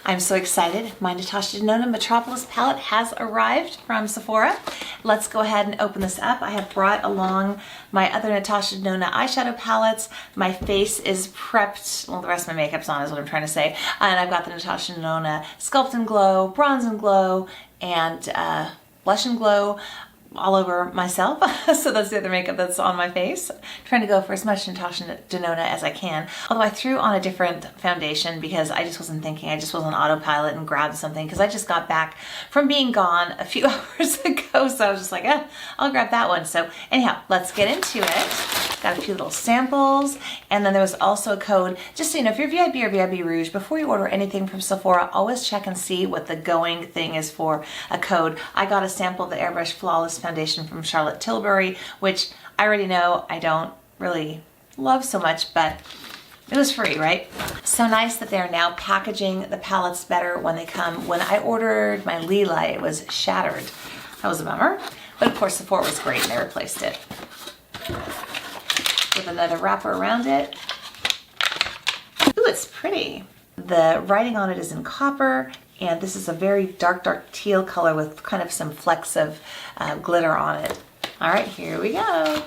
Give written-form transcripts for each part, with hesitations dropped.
I'm so excited. My Natasha Denona Metropolis palette has arrived from Sephora. Let's go ahead and open this up. I have brought along my other Natasha Denona eyeshadow palettes. My face is prepped, well, the rest of my makeup's on is what I'm trying to say. And I've got the Natasha Denona Sculpt and Glow, Bronze and Glow, and Blush and Glow all over myself. So that's the other makeup that's on my face. I'm trying to go for as much Natasha Denona as I can. Although I threw on a different foundation because I just wasn't thinking. I just was on autopilot and grabbed something because I just got back from being gone a few hours ago. So I was just like, I'll grab that one. So anyhow, let's get into it. Got a few little samples. And then there was also a code. Just so you know, if you're VIP or VIP Rouge, before you order anything from Sephora, always check and see what the going thing is for a code. I got a sample of the Airbrush Flawless foundation from Charlotte Tilbury, which I already know I don't really love so much, but it was free, right? So nice that they're now packaging the palettes better when they come. When I ordered my Lila, it was shattered. That was a bummer. But of course, Sephora was great and they replaced it with another wrapper around it. Ooh, it's pretty. The writing on it is in copper, and this is a very dark teal color with kind of some flecks of glitter on it. All right, here we go.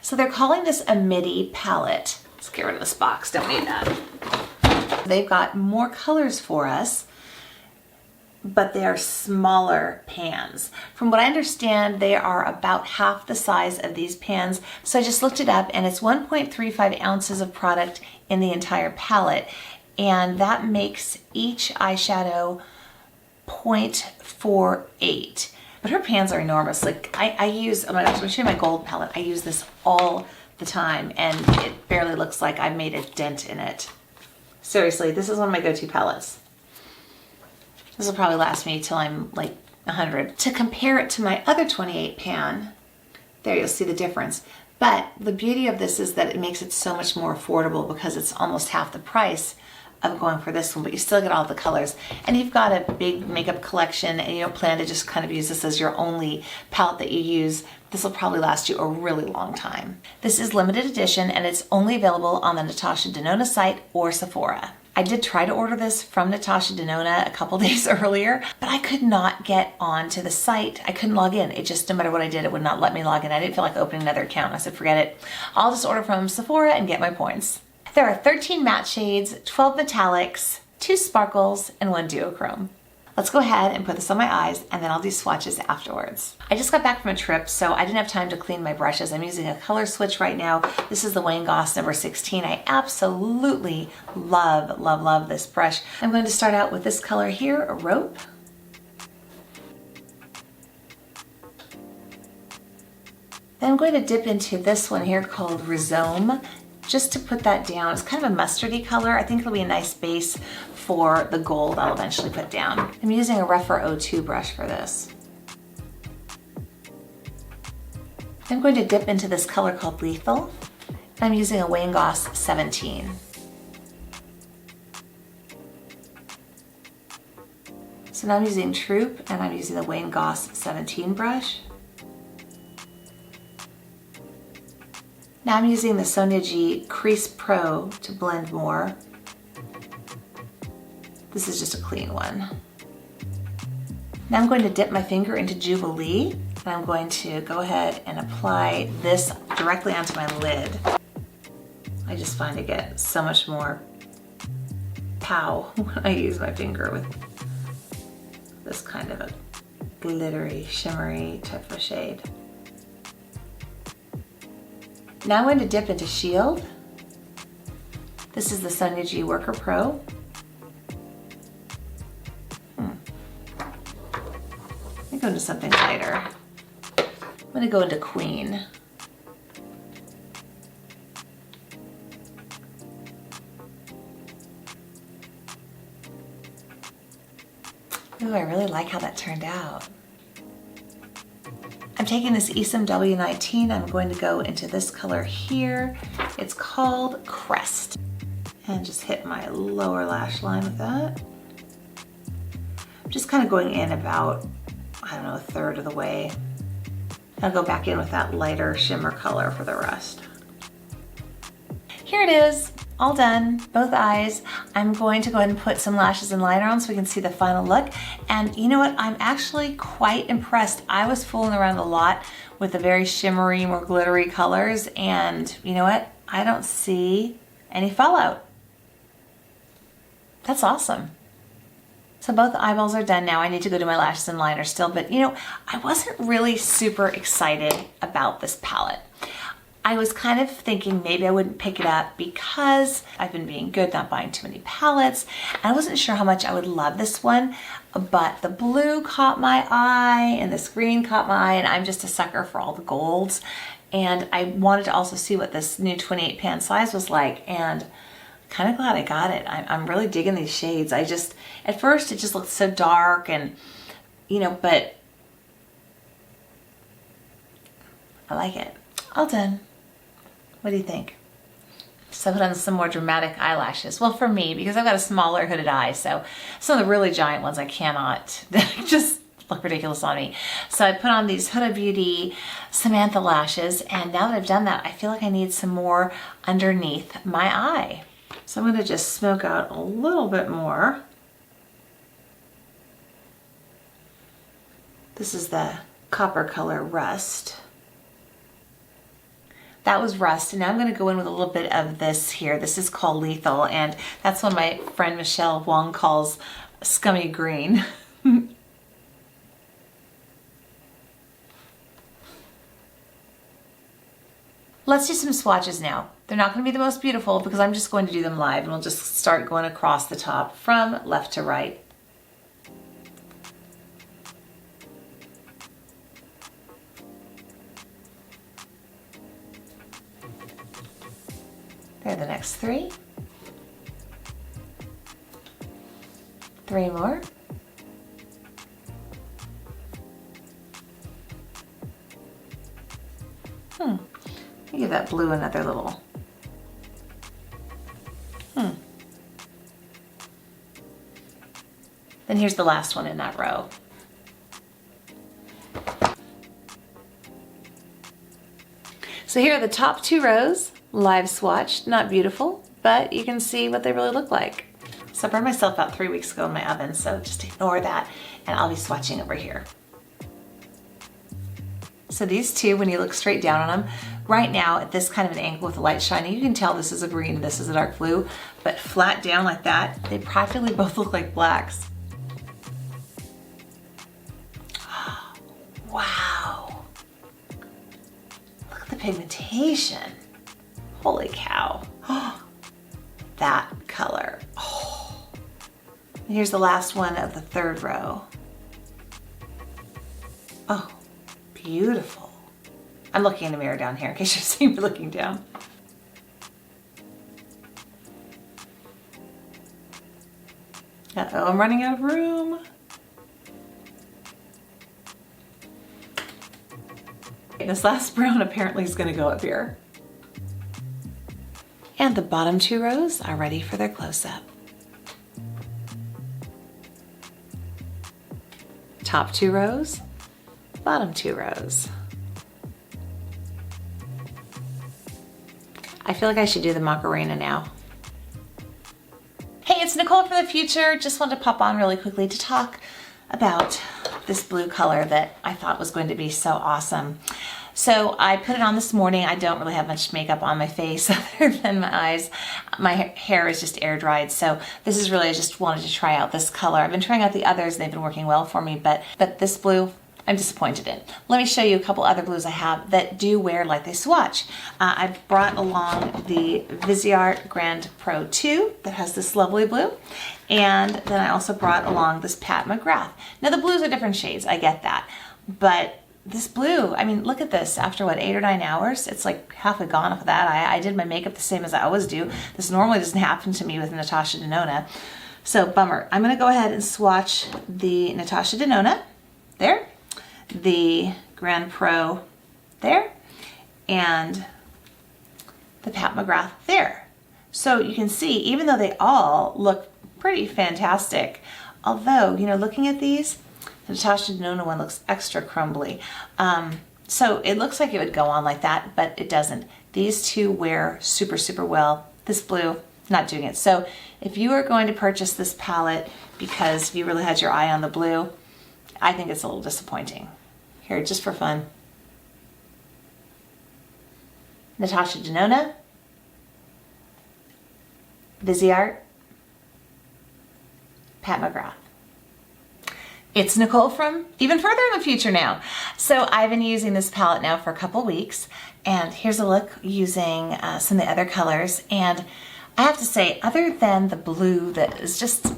So they're calling this a midi palette. Let's get rid of this box, don't need that. They've got more colors for us, but they are smaller pans. From what I understand, they are about half the size of these pans. So I just looked it up, and it's 1.35 ounces of product in the entire palette. And that makes each eyeshadow 0.48. But her pans are enormous. Like I use, oh my gosh, I'm gonna show you my gold palette. I use this all the time and it barely looks like I made a dent in it. Seriously, this is one of my go-to palettes. This will probably last me till I'm like 100. To compare it to my other 28 pan, there you'll see the difference. But the beauty of this is that it makes it so much more affordable because it's almost half the price of going for this one, but you still get all the colors. And you've got a big makeup collection and you don't plan to just kind of use this as your only palette that you use. This will probably last you a really long time. This is limited edition and it's only available on the Natasha Denona site or Sephora. I did try to order this from Natasha Denona a couple days earlier, but I could not get onto the site. I couldn't log in. It just, no matter what I did, it would not let me log in. I didn't feel like opening another account. I said, forget it. I'll just order from Sephora and get my points. There are 13 matte shades, 12 metallics, 2 sparkles, and 1 duochrome. Let's go ahead and put this on my eyes and then I'll do swatches afterwards. I just got back from a trip, so I didn't have time to clean my brushes. I'm using a color switch right now. This is the Wayne Goss number 16. I absolutely love this brush. I'm going to start out with this color here, a rope. Then I'm going to dip into this one here called Rhizome, just to put that down. It's kind of a mustardy color. I think it'll be a nice base for the gold I'll eventually put down. I'm using a Rephr 02 brush for this. I'm going to dip into this color called Lethal. I'm using a Wayne Goss 17. So now I'm using Troop and I'm using the Wayne Goss 17 brush. Now I'm using the Sonia G Crease Pro to blend more. This is just a clean one. Now I'm going to dip my finger into Jubilee and I'm going to go ahead and apply this directly onto my lid. I just find I get so much more pow when I use my finger with this kind of a glittery, shimmery type of shade. Now I'm going to dip into Shield. This is the Sonia G Worker Pro. I'm going to go into something lighter. I'm going to go into Queen. Ooh, I really like how that turned out. I'm taking this Esom W19, I'm going to go into this color here. It's called Crest. And just hit my lower lash line with that. I'm just kind of going in about, I don't know, a third of the way. I'll go back in with that lighter shimmer color for the rest. Here it is, all done, both eyes. I'm going to go ahead and put some lashes and liner on so we can see the final look. And you know what? I'm actually quite impressed. I was fooling around a lot with the very shimmery, more glittery colors, and you know what? I don't see any fallout. That's awesome. So both eyeballs are done now. I need to go do my lashes and liner still, but you know, I wasn't really super excited about this palette. I was kind of thinking maybe I wouldn't pick it up because I've been being good, not buying too many palettes. I wasn't sure how much I would love this one, but the blue caught my eye and this green caught my eye, and I'm just a sucker for all the golds. And I wanted to also see what this new 28 pan size was like, and kind of glad I got it. I'm really digging these shades. At first it just looked so dark and, you know, but I like it. All done. What do you think? So I put on some more dramatic eyelashes. Well, for me, because I've got a smaller hooded eye, so some of the really giant ones I cannot, just look ridiculous on me. So I put on these Huda Beauty Samantha lashes, and now that I've done that, I feel like I need some more underneath my eye. So I'm gonna just smoke out a little bit more. This is the copper color Rust. That was Rust, and now I'm going to go in with a little bit of this here. This is called Lethal, and that's what my friend Michelle Wong calls Scummy Green. Let's do some swatches now. They're not going to be the most beautiful because I'm just going to do them live, and we'll just start going across the top from left to right. There are the next three. Three more. Give that blue another little. Then here's the last one in that row. So here are the top two rows, live swatched, not beautiful, but you can see what they really look like. So I burned myself out 3 weeks ago in my oven, so just ignore that, and I'll be swatching over here. So these two, when you look straight down on them, right now at this kind of an angle with the light shining, you can tell this is a green and this is a dark blue, but flat down like that, they practically both look like blacks. Wow. Look at the pigmentation. Holy cow. That color. Oh. And here's the last one of the third row. Oh, beautiful. I'm looking in the mirror down here in case you're seeing me looking down. Uh-oh, I'm running out of room. This last brown apparently is going to go up here. And the bottom two rows are ready for their close-up. Top two rows, bottom two rows. I feel like I should do the Macarena now. Hey, it's Nicole from the future. Just wanted to pop on really quickly to talk about this blue color that I thought was going to be so awesome. So I put it on this morning. I don't really have much makeup on my face other than my eyes. My hair is just air dried. So this is really, I just wanted to try out this color. I've been trying out the others. They've been working well for me, but this blue, I'm disappointed in. Let me show you a couple other blues I have that do wear like they swatch. I've brought along the Viseart Grand Pro 2 that has this lovely blue. And then I also brought along this Pat McGrath. Now the blues are different shades, I get that. But this blue, I mean, look at this. After what, 8 or 9 hours? It's like halfway gone off of that. I did my makeup the same as I always do. This normally doesn't happen to me with Natasha Denona. So bummer. I'm gonna go ahead and swatch the Natasha Denona there, the Grand Pro there, and the Pat McGrath there. So you can see, even though they all look pretty fantastic, although, you know, looking at these, the Natasha Denona one looks extra crumbly. So it looks like it would go on like that, but it doesn't. These two wear super, super well. This blue, not doing it. So if you are going to purchase this palette because you really had your eye on the blue, I think it's a little disappointing. Here, just for fun. Natasha Denona, Viseart, Pat McGrath. It's Nicole from even further in the future now. So I've been using this palette now for a couple weeks, and here's a look using some of the other colors. And I have to say, other than the blue that is just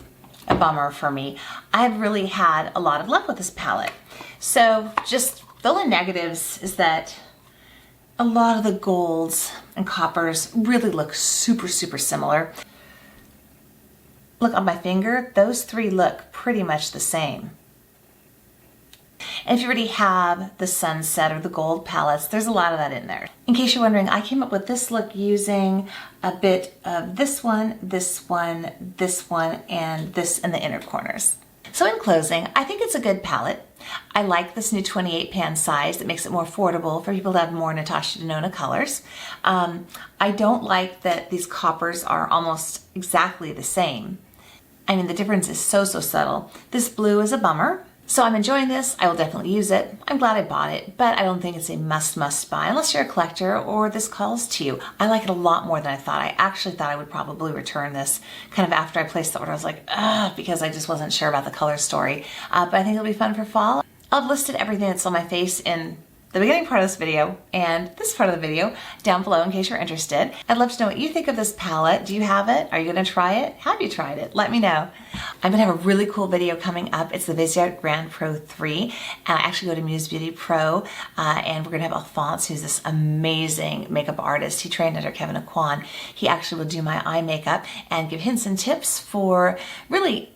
a bummer for me, I've really had a lot of luck with this palette. So just the only negatives is that a lot of the golds and coppers really look super, super similar. Look on my finger, those three look pretty much the same. And if you already have the sunset or the gold palettes, there's a lot of that in there. In case you're wondering, I came up with this look using a bit of this one, this one, this one, and this in the inner corners. So in closing, I think it's a good palette. I like this new 28 pan size. It makes it more affordable for people to have more Natasha Denona colors. I don't like that these coppers are almost exactly the same. I mean, the difference is so, so subtle. This blue is a bummer. So I'm enjoying this. I will definitely use it. I'm glad I bought it, but I don't think it's a must buy unless you're a collector or this calls to you. I like it a lot more than I thought. I actually thought I would probably return this kind of after I placed the order. I was like, ugh, because I just wasn't sure about the color story. But I think it'll be fun for fall. I've listed everything that's on my face in the beginning part of this video and this part of the video down below in case you're interested. I'd love to know what you think of this palette. Do you have it? Are you gonna try it? Have you tried it? Let me know. I'm gonna have a really cool video coming up. It's the Viseart Grand Pro 3. And I actually go to Muse Beauty Pro and we're gonna have Alphonse, who's this amazing makeup artist. He trained under Kevin Aquan. He actually will do my eye makeup and give hints and tips for really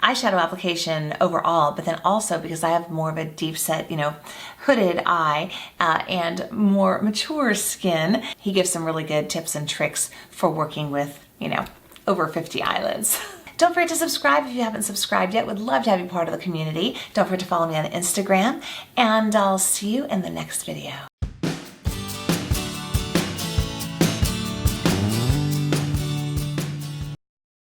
eyeshadow application overall, but then also because I have more of a deep set, hooded eye and more mature skin, he gives some really good tips and tricks for working with, over 50 eyelids. Don't forget to subscribe if you haven't subscribed yet. Would love to have you part of the community. Don't forget to follow me on Instagram, and I'll see you in the next video.